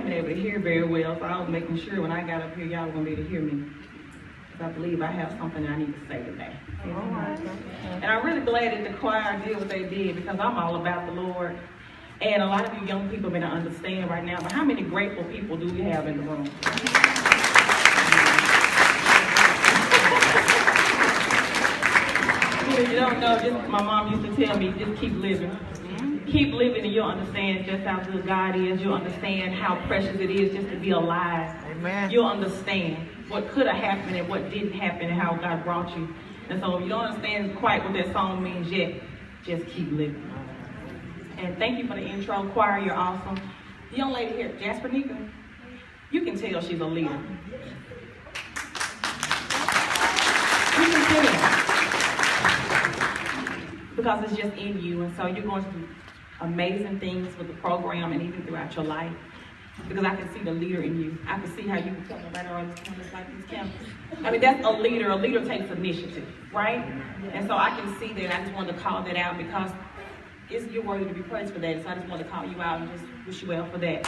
been able to hear very well, so I was making sure when I got up here, y'all were going to be able to hear me. I believe I have something I need to say today. And I'm really glad that the choir did what they did, because I'm all about the Lord. And a lot of you young people may not understand right now, but how many grateful people do we have in the room? If you don't know, my mom used to tell me, just keep living. Keep living and you'll understand just how good God is. You'll understand how precious it is just to be alive. Amen. You'll understand what could have happened and what didn't happen and how God brought you. And so if you don't understand quite what that song means yet, just keep living. And thank you for the intro, choir. You're awesome. The young lady here, Jasper Nika, you can tell she's a leader. You can tell. Because it's just in you. And so you're going to do amazing things with the program and even throughout your life. Because I can see the leader in you. I can see how you can tell me right around this campus like this campus. I mean, that's a leader. A leader takes initiative, right? And so I can see that. I just wanted to call that out because you're worthy to be praised for that. So I just wanted to call you out and just wish you well for that.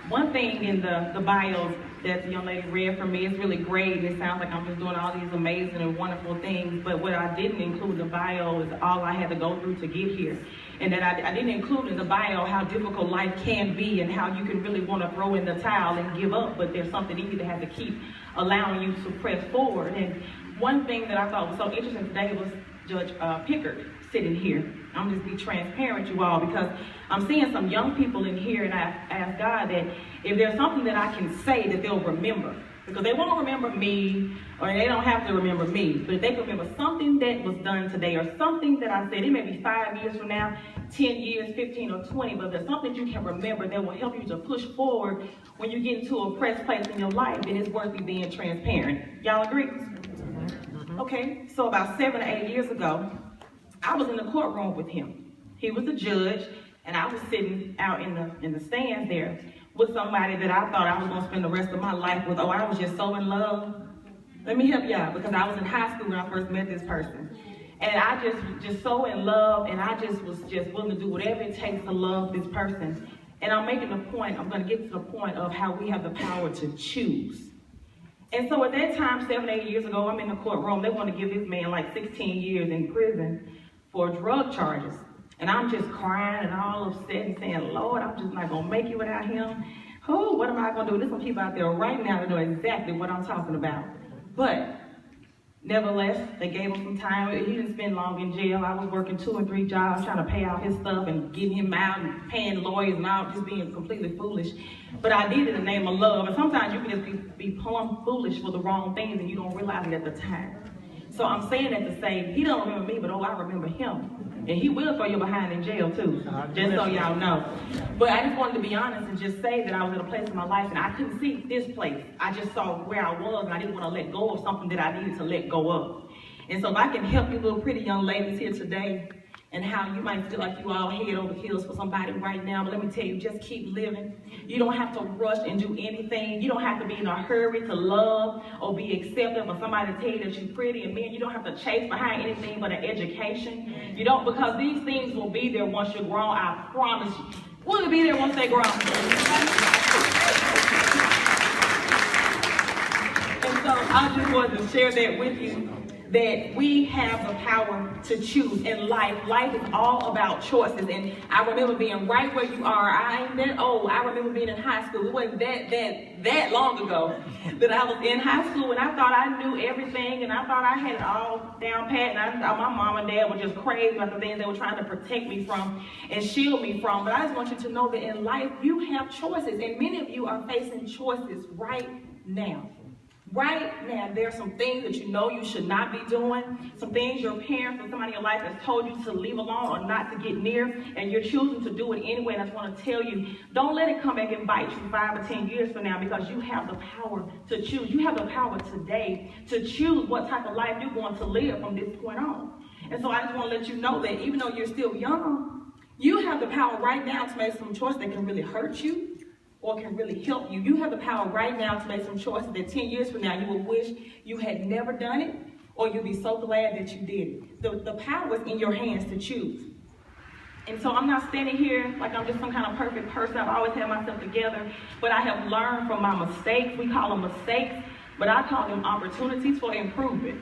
One thing in the bio that the young lady read for me is really great, and it sounds like I'm just doing all these amazing and wonderful things, but what I didn't include in the bio is all I had to go through to get here. And that I didn't include in the bio how difficult life can be and how you can really want to throw in the towel and give up, but there's something in you that has to keep allowing you to press forward. And one thing that I thought was so interesting today was Judge Pickard sitting here. I'm just be transparent, you all, because I'm seeing some young people in here, and I asked God that if there's something that I can say that they'll remember, because they won't remember me, or they don't have to remember me, but if they can remember something that was done today, or something that I said, it may be 5 years from now, 10 years, 15 or 20, but if there's something you can remember that will help you to push forward when you get into a pressed place in your life, then it's worth you being transparent. Y'all agree? Okay, so about 7 or 8 years ago, I was in the courtroom with him. He was the judge, and I was sitting out in the stands there with somebody that I thought I was going to spend the rest of my life with. Oh, I was just so in love. Let me help y'all, because I was in high school when I first met this person. And I just so in love, and I just was just willing to do whatever it takes to love this person. And I'm making the point, I'm going to get to the point of how we have the power to choose. And so at that time, 7 or 8 years ago, I'm in the courtroom. They want to give this man like 16 years in prison for drug charges. And I'm just crying and all upset and saying, Lord, I'm just not going to make it without him. Oh, what am I going to do? There's some people out there right now that know exactly what I'm talking about. But nevertheless, they gave him some time. He didn't spend long in jail. I was working 2 and 3 jobs trying to pay out his stuff and getting him out and paying lawyers and all, just being completely foolish. But I did it in the name of love. And sometimes you can just be plumb foolish for the wrong things and you don't realize it at the time. So I'm saying that to say, he don't remember me, but oh, I remember him. And he will throw you behind in jail too, just so y'all know. But I just wanted to be honest and just say that I was in a place in my life and I couldn't see this place. I just saw where I was and I didn't want to let go of something that I needed to let go of. And so if I can help you little pretty young ladies here today and how you might feel like you all head over heels for somebody right now, but let me tell you, just keep living. You don't have to rush and do anything. You don't have to be in a hurry to love or be accepted for somebody to tell you that you're pretty. And men, you don't have to chase behind anything but an education. You don't, because these things will be there once you're grown, I promise you. Will be there once they're grown. And so I just wanted to share that with you, that we have the power to choose in life. Life is all about choices. And I remember being right where you are. I ain't that old. I remember being in high school. It wasn't that long ago that I was in high school and I thought I knew everything and I thought I had it all down pat. And I thought my mom and dad were just crazy about the things they were trying to protect me from and shield me from. But I just want you to know that in life you have choices, and many of you are facing choices right now. Right now, there are some things that you know you should not be doing, some things your parents or somebody in your life has told you to leave alone or not to get near, and you're choosing to do it anyway. And I just want to tell you, don't let it come back and bite you 5 or 10 years from now, because you have the power to choose. You have the power today to choose what type of life you're going to live from this point on. And so I just want to let you know that even though you're still young, you have the power right now to make some choices that can really hurt you or can really help you. You have the power right now to make some choices that 10 years from now you will wish you had never done it, or you'll be so glad that you did it. The power is in your hands to choose. And so I'm not standing here like I'm just some kind of perfect person. I've always had myself together, but I have learned from my mistakes. We call them mistakes, but I call them opportunities for improvement.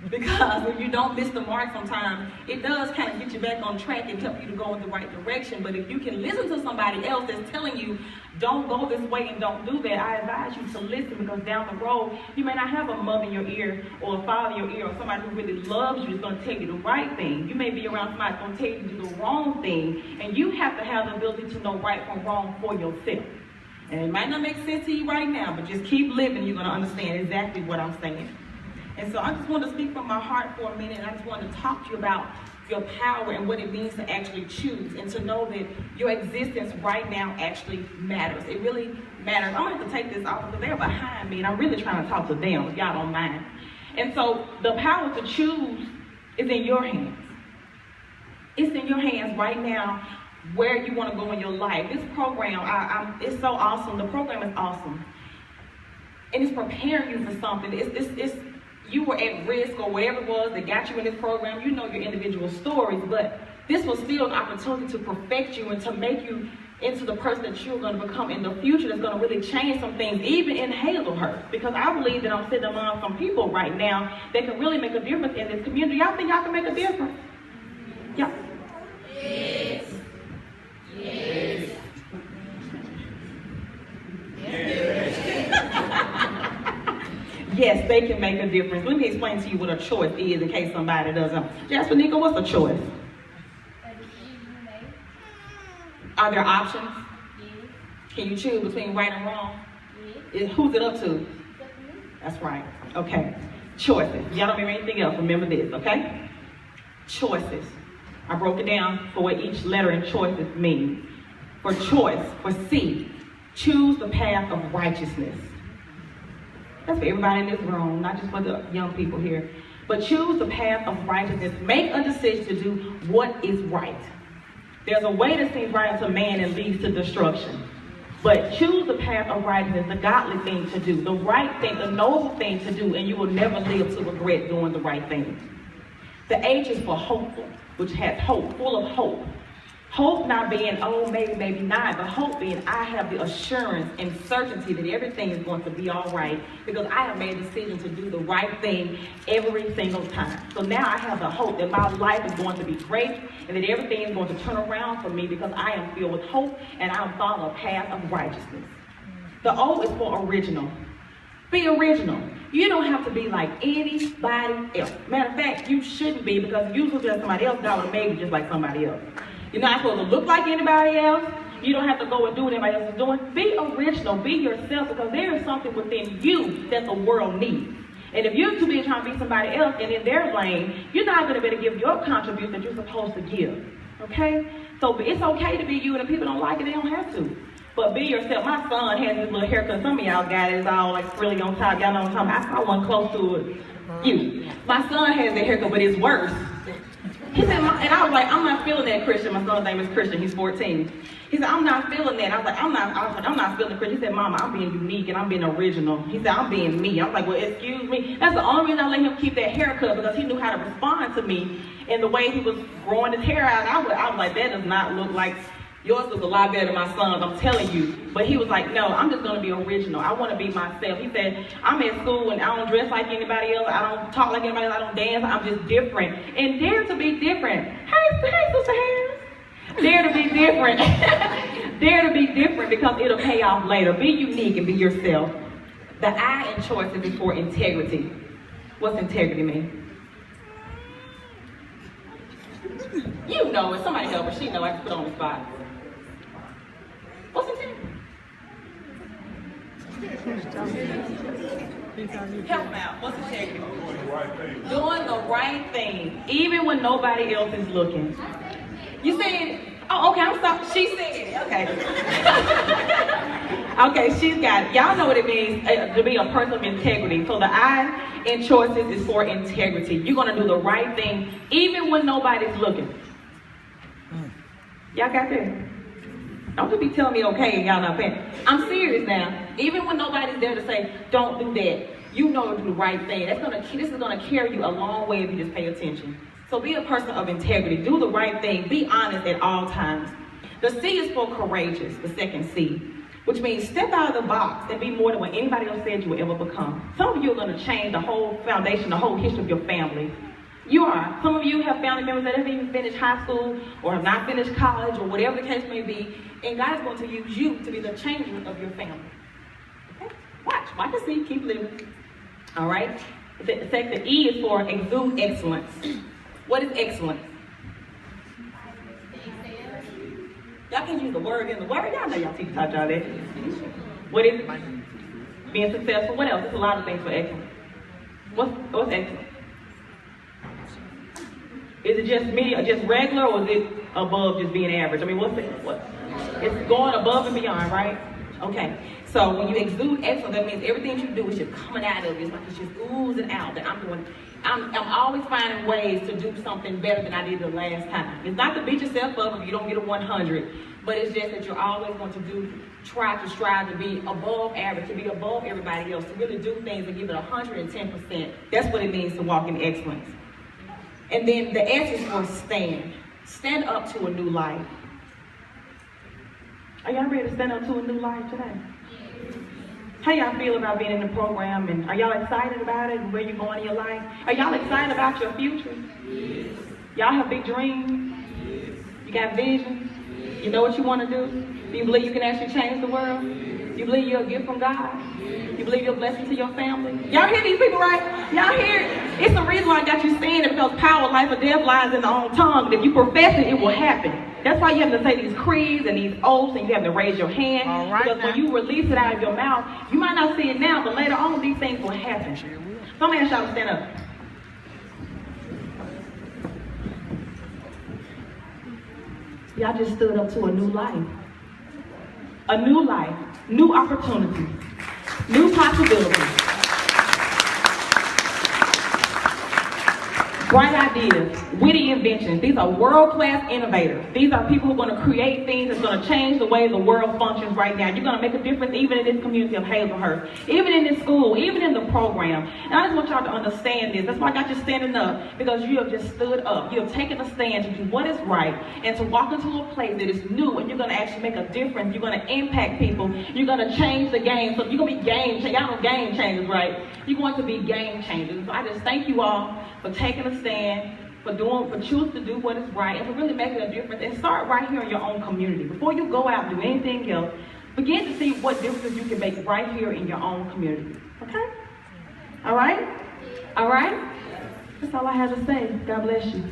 Because if you don't miss the mark sometimes, it does kind of get you back on track and help you to go in the right direction. But if you can listen to somebody else that's telling you, don't go this way and don't do that, I advise you to listen, because down the road, you may not have a mother in your ear or a father in your ear or somebody who really loves you is going to tell you the right thing. You may be around somebody that's going to tell you to do the wrong thing, and you have to have the ability to know right from wrong for yourself. And it might not make sense to you right now, but just keep living, you're going to understand exactly what I'm saying. And so I just want to speak from my heart for a minute, and I just want to talk to you about your power and what it means to actually choose, and to know that your existence right now actually matters. It really matters. I'm going to have to take this off because they're behind me, and I'm really trying to talk to them, if y'all don't mind. And so the power to choose is in your hands. It's in your hands right now where you want to go in your life. This program, it's so awesome. The program is awesome. And it's preparing you for something. You were at risk or whatever it was that got you in this program. You know your individual stories, but this was still an opportunity to perfect you and to make you into the person that you're going to become in the future, that's going to really change some things, even in Hazlehurst. Because I believe that I'm sitting among some people right now that can really make a difference in this community. Y'all think y'all can make a difference? Yeah. Yes. Yes. Yes. Yes, they can make a difference. Let me explain to you what a choice is in case somebody doesn't. Jasper, Nico, what's a choice? Are there options? Yes. Can you choose between right and wrong? Yes. Who's it up to? That's right. Okay. Choices. Y'all don't remember anything else. Remember this, okay? Choices. I broke it down for what each letter in choices means. For choice, for C, choose the path of righteousness. That's for everybody in this room, not just for the young people here. But choose the path of righteousness. Make a decision to do what is right. There's a way that seems right unto man and leads to destruction. But choose the path of righteousness, the godly thing to do, the right thing, the noble thing to do, and you will never live to regret doing the right thing. The H is for hopeful, which has hope, full of hope. Hope not being, oh, maybe, maybe not, but hope being, I have the assurance and certainty that everything is going to be all right because I have made a decision to do the right thing every single time. So now I have the hope that my life is going to be great and that everything is going to turn around for me because I am filled with hope and I am following a path of righteousness. The O is for original. Be original. You don't have to be like anybody else. Matter of fact, you shouldn't be, because if you was like somebody else, God would have made you just like somebody else. You're not supposed to look like anybody else. You don't have to go and do what anybody else is doing. Be original. Be yourself, because there is something within you that the world needs. And if you're too busy trying to be somebody else and in their lane, you're not going to be able to give your contribution that you're supposed to give. Okay? So it's okay to be you, and if people don't like it, they don't have to. But be yourself. My son has this little haircut. Some of y'all got it. It's all like frilly on top. Y'all know what I'm talking about. I saw one close to it. You. My son has that haircut, but it's worse. He said, and I was like, I'm not feeling that, Christian. My son's name is Christian. He's 14. He said, I'm not feeling that. I was like, I'm not feeling the Christian. He said, Mama, I'm being unique and I'm being original. He said, I'm being me. I was like, well, excuse me. That's the only reason I let him keep that haircut, because he knew how to respond to me in the way he was growing his hair out. I was like, that does not look like yours. Was a lot better than my son's, I'm telling you. But he was like, no, I'm just going to be original. I want to be myself. He said, I'm at school and I don't dress like anybody else. I don't talk like anybody else. I don't dance. I'm just different. And dare to be different. Hey, Sister Harris. Dare to be different. Dare to be different, because it'll pay off later. Be unique and be yourself. The I in choices is for integrity. What's integrity mean? You know it. Somebody help her. She know. I just put her on the spot. What's integrity? Help me out. What's integrity? Doing the right thing. Even when nobody else is looking. You said, oh, okay, I'm sorry. She said it. Okay. Okay, she's got it. Y'all know what it means to be a person of integrity. So the I in choices is for integrity. You're going to do the right thing even when nobody's looking. Y'all got that? Don't just be telling me okay and y'all not paying. I'm serious now. Even when nobody's there to say, don't do that, you know to do the right thing. This is gonna carry you a long way if you just pay attention. So be a person of integrity. Do the right thing. Be honest at all times. The C is for courageous, the second C, which means step out of the box and be more than what anybody else said you would ever become. Some of you are going to change the whole foundation, the whole history of your family. You are. Some of you have family members that haven't even finished high school or have not finished college or whatever the case may be, and God is going to use you to be the changer of your family. Okay? Watch and see. Keep living. All right? The E is for exude excellence. What is excellence? Y'all can use the word in the word. Y'all know y'all teachers taught y'all that. What is it? Being successful. What else? There's a lot of things for excellence. What's excellent? Is it just medium, just regular, or is it above just being average? I mean, what? It's going above and beyond, right? Okay. So when you exude excellence, that means everything you do is just coming out of you. It's like it's just oozing out. That I'm always finding ways to do something better than I did the last time. It's not to beat yourself up if you don't get a 100, but it's just that you're always going to try to strive to be above average, to be above everybody else, to really do things and give it 110%. That's what it means to walk in excellence. And then the S is for stand. Stand up to a new life. Are y'all ready to stand up to a new life today? How y'all feel about being in the program, and are y'all excited about it and where you're going in your life? Are y'all excited about your future? Yes. Y'all have big dreams? Yes. You got visions? Yes. You know what you want to do? Do you believe you can actually change the world? Yes. You believe you're a gift from God? Yes. You believe you're a blessing to your family? Y'all hear these people, right? Y'all hear it? It's the reason why I got you saying it, because power, life, or death lies in the own tongue. And if you profess it, it will happen. That's why you have to say these creeds and these oaths, and you have to raise your hand. All right, because when you release it out of your mouth, you might not see it now, but later on, these things will happen. So I'm going to ask y'all to stand up. Y'all just stood up to a new life. A new life, new opportunities, new possibilities. Bright ideas, witty inventions. These are world-class innovators. These are people who are going to create things that's going to change the way the world functions right now. You're going to make a difference even in this community of Hazlehurst, even in this school, even in the program. And I just want y'all to understand this. That's why I got you standing up, because you have just stood up. You have taken a stand to do what is right and to walk into a place that is new, and you're going to actually make a difference. You're going to impact people. You're going to change the game. So you're going to be game changers. Y'all know game changers, right? You're going to be game changers. So I just thank you all for taking a stand, for choosing to do what is right, and for really making a difference. And start right here in your own community. Before you go out and do anything else, begin to see what difference you can make right here in your own community. Okay? All right? All right? That's all I have to say. God bless you.